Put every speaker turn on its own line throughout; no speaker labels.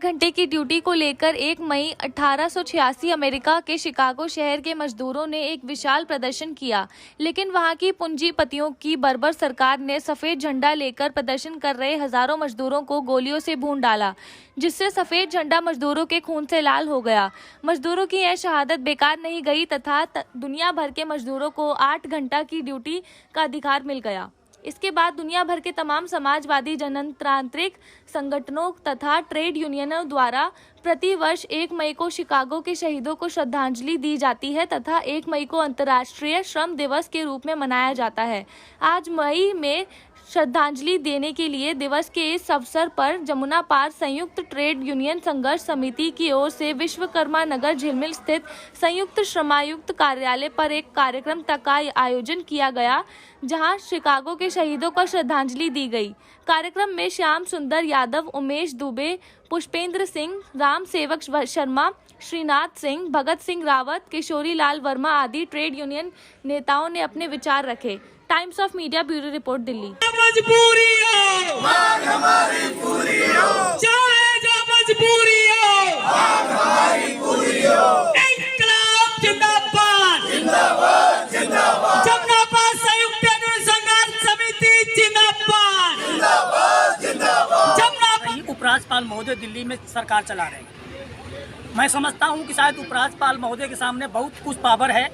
घंटे की ड्यूटी को लेकर 1 मई 1886 अमेरिका के शिकागो शहर के मजदूरों ने एक विशाल प्रदर्शन किया, लेकिन वहां की पूंजीपतियों की बर्बर सरकार ने सफेद झंडा लेकर प्रदर्शन कर रहे हजारों मजदूरों को गोलियों से भून डाला, जिससे सफेद झंडा मजदूरों के खून से लाल हो गया। मजदूरों की यह शहादत बेकार नहीं गई तथा दुनिया भर के मजदूरों को 8 घंटा की ड्यूटी का अधिकार मिल गया। इसके बाद दुनिया भर के तमाम समाजवादी जनतांत्रिक संगठनों तथा ट्रेड यूनियनों द्वारा प्रति वर्ष 1 मई को शिकागो के शहीदों को श्रद्धांजलि दी जाती है तथा 1 मई को अंतर्राष्ट्रीय श्रम दिवस के रूप में मनाया जाता है। आज मई में श्रद्धांजलि देने के लिए दिवस के इस अवसर पर जमुना पार संयुक्त ट्रेड यूनियन संघर्ष समिति की ओर से विश्वकर्मा नगर झिलमिल स्थित संयुक्त श्रमायुक्त कार्यालय पर एक कार्यक्रम का आयोजन किया गया, जहां शिकागो के शहीदों को श्रद्धांजलि दी गई। कार्यक्रम में श्याम सुंदर यादव, उमेश दुबे, पुष्पेंद्र सिंह, राम सेवक शर्मा, श्रीनाथ सिंह, भगत सिंह रावत, किशोरी लाल वर्मा आदि ट्रेड यूनियन नेताओं ने अपने विचार रखे। Times of media bureau report, Delhi.
मजबूरी हो, मांग हमारी पूरी हो, चाहे जो मजबूरी हो, मांग हमारी पूरी हो। इंकलाब जिंदाबाद, जिंदाबाद, जिंदाबाद। जमुना पार संयुक्त संघर्ष समिति जिंदाबाद, जिंदाबाद, जिंदाबाद। जमुना
उपराज्यपाल महोदय दिल्ली में सरकार चला रहे हैं। मैं समझता हूं कि शायद उपराज्यपाल महोदय के सामने बहुत कुछ पावर है।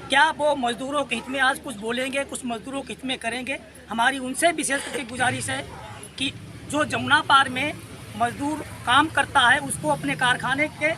क्या वो मजदूरों के हित में आज कुछ बोलेंगे, कुछ मजदूरों के हित में करेंगे? हमारी उनसे विशेष करके गुजारिश है कि जो जमुना पार में मजदूर काम करता है उसको अपने कारखाने के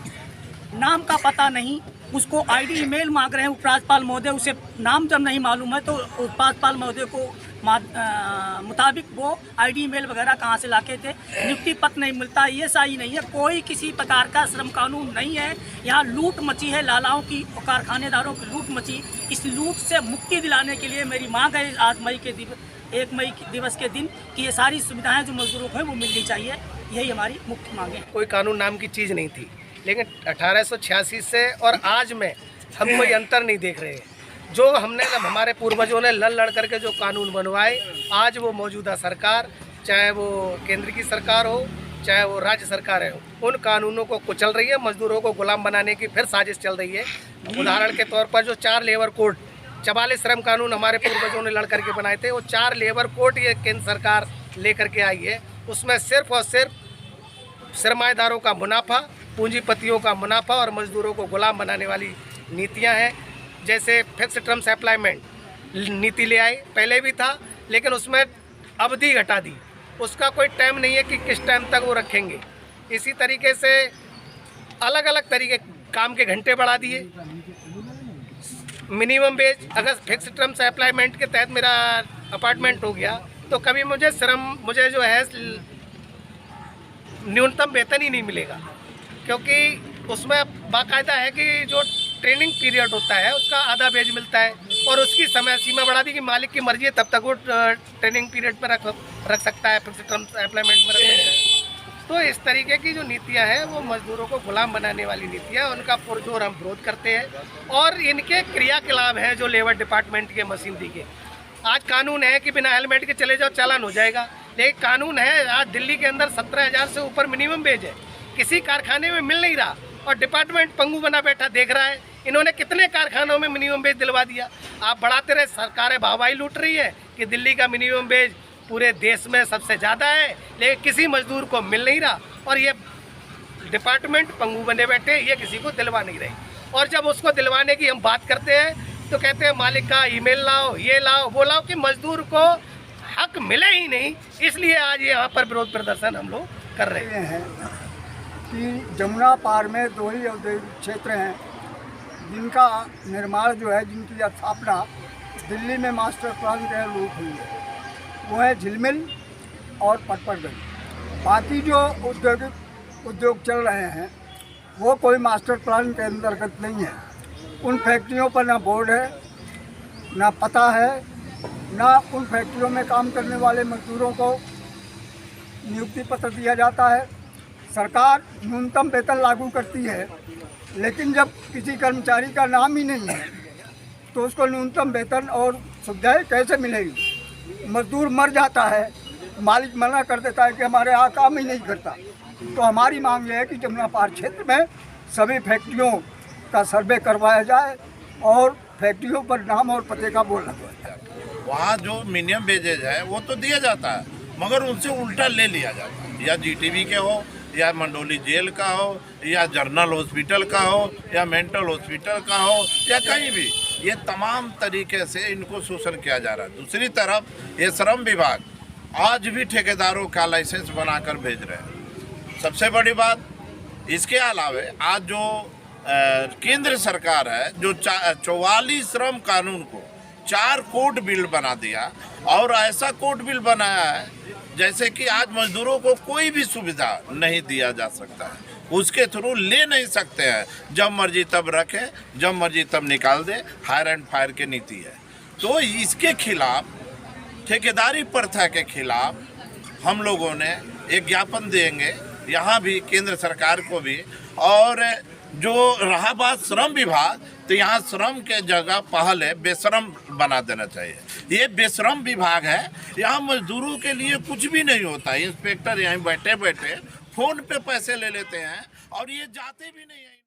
नाम का पता नहीं, उसको आईडी ईमेल मांग रहे हैं उपराज्यपाल महोदय। उसे नाम जब नहीं मालूम है तो उपराज्यपाल महोदय को मुताबिक वो आईडी ईमेल वगैरह कहाँ से लाके थे। नियुक्ति पत्र नहीं मिलता, ये सही नहीं है। कोई किसी प्रकार का श्रम कानून नहीं है। यहाँ लूट मची है, लालाओं की, कारखानेदारों की लूट मची। इस लूट से मुक्ति दिलाने के लिए मेरी मांग है आज 1 मई दिवस के दिन कि ये सारी सुविधाएं जो मजदूरों को है वो मिलनी चाहिए। यही हमारी मुख्य मांग है।
कोई कानून नाम की चीज़ नहीं थी, लेकिन 1886 से और आज में हम कोई अंतर नहीं देख रहे हैं। जो हमने हमारे पूर्वजों ने लड़ करके जो कानून बनवाए, आज वो मौजूदा सरकार, चाहे वो केंद्र की सरकार हो चाहे वो राज्य सरकार है, उन कानूनों को कुचल रही है। मजदूरों को गुलाम बनाने की फिर साजिश चल रही है। उदाहरण के तौर पर जो 4 लेबर कोड, 44 श्रम कानून हमारे पूर्वजों ने लड़ करके बनाए थे, वो 4 लेबर कोड ये केंद्र सरकार लेकर के आई है। उसमें सिर्फ और सिर्फ सरमाएदारों का मुनाफा, पूंजीपतियों का मुनाफा और मजदूरों को गुलाम बनाने वाली नीतियां हैं। जैसे फिक्स टर्म्स एम्प्लॉयमेंट नीति ले आए, पहले भी था लेकिन उसमें अवधि घटा दी। उसका कोई टाइम नहीं है कि किस टाइम तक वो रखेंगे। इसी तरीके से अलग अलग तरीके काम के घंटे बढ़ा दिए। मिनिमम वेज, अगर फिक्स टर्म्स एम्प्लॉयमेंट के तहत मेरा अपार्टमेंट हो गया तो कभी मुझे जो है न्यूनतम वेतन ही नहीं मिलेगा, क्योंकि उसमें बाकायदा है कि जो ट्रेनिंग पीरियड होता है उसका आधा वेज मिलता है और उसकी समय सीमा बढ़ा दी कि मालिक की मर्जी है तब तक वो ट्रेनिंग पीरियड पर रख सकता है, फिक्स टर्म्स एम्प्लॉयमेंट में रख सकता है। तो इस तरीके की जो नीतियां हैं वो मजदूरों को गुलाम बनाने वाली नीतियां, उनका पुरजोर हम विरोध करते हैं। और इनके क्रियाकलाप हैं जो लेबर डिपार्टमेंट के मशीनरी के। आज कानून है कि बिना हेलमेट के चले जाओ चालान हो जाएगा, लेकिन कानून है आज दिल्ली के अंदर 17,000 से ऊपर मिनिमम वेज है, किसी कारखाने में मिल नहीं रहा और डिपार्टमेंट पंगु बना बैठा देख रहा है। इन्होंने कितने कारखानों में मिनिमम वेज दिलवा दिया। आप बढ़ाते रहे, सरकारें भावाई लूट रही है कि दिल्ली का मिनिमम वेज पूरे देश में सबसे ज़्यादा है, लेकिन किसी मजदूर को मिल नहीं रहा और ये डिपार्टमेंट पंगु बने बैठे, ये किसी को दिलवा नहीं रही। और जब उसको दिलवाने की हम बात करते हैं तो कहते हैं मालिक का ईमेल लाओ, ये लाओ, वो लाओ, कि मजदूर को हक मिले ही नहीं। इसलिए आज यहाँ पर विरोध प्रदर्शन हम लोग कर रहे हैं
कि जमुना पार में 2 ही औद्योगिक क्षेत्र हैं जिनका निर्माण जो है, जिनकी स्थापना दिल्ली में मास्टर प्लान के रूप हुई है, वो है झिलमिल और पटपरगंज। बाकी जो उद्योग चल रहे हैं वो कोई मास्टर प्लान के अंतर्गत नहीं है। उन फैक्ट्रियों पर ना बोर्ड है, ना पता है, ना उन फैक्ट्रियों में काम करने वाले मजदूरों को नियुक्ति पत्र दिया जाता है। सरकार न्यूनतम वेतन लागू करती है, लेकिन जब किसी कर्मचारी का नाम ही नहीं है तो उसको न्यूनतम वेतन और सुविधाएं कैसे मिलेगी? मजदूर मर जाता है, मालिक मना कर देता है कि हमारे यहाँ काम ही नहीं करता, तो हमारी मांग ये है कि जमुना पार क्षेत्र में सभी फैक्ट्रियों का सर्वे करवाया जाए और फैक्ट्रियों पर नाम और पते का बोर्ड लगवाया जाए।
वहाँ जो मिनिमम वेजेज है वो तो दिया जाता है, मगर उनसे उल्टा ले लिया जाता है, या जीटीवी के हो, या मंडोली जेल का हो, या जनरल हॉस्पिटल का हो, या मेंटल हॉस्पिटल का हो, या कहीं भी। ये तमाम तरीके से इनको शोषण किया जा रहा है। दूसरी तरफ ये श्रम विभाग आज भी ठेकेदारों का लाइसेंस बनाकर भेज रहे हैं। सबसे बड़ी बात, इसके अलावे आज जो केंद्र सरकार है, जो 44 श्रम कानून को 4 कोड बिल बना दिया, और ऐसा कोड बिल बनाया है जैसे कि आज मजदूरों को कोई भी सुविधा नहीं दिया जा सकता है, उसके थ्रू ले नहीं सकते हैं, जब मर्जी तब रखें, जब मर्जी तब निकाल दे, हायर एंड फायर की नीति है। तो इसके खिलाफ, ठेकेदारी प्रथा के खिलाफ हम लोगों ने एक ज्ञापन देंगे, यहाँ भी केंद्र सरकार को भी। और जो रहा बात श्रम विभाग, तो यहाँ श्रम के जगह पहले बेशरम बना देना चाहिए। ये बेशरम विभाग है, यहाँ मजदूरों के लिए कुछ भी नहीं होता। इंस्पेक्टर यहीं बैठे बैठे फ़ोन पे पैसे ले लेते हैं और ये जाते भी नहीं हैं।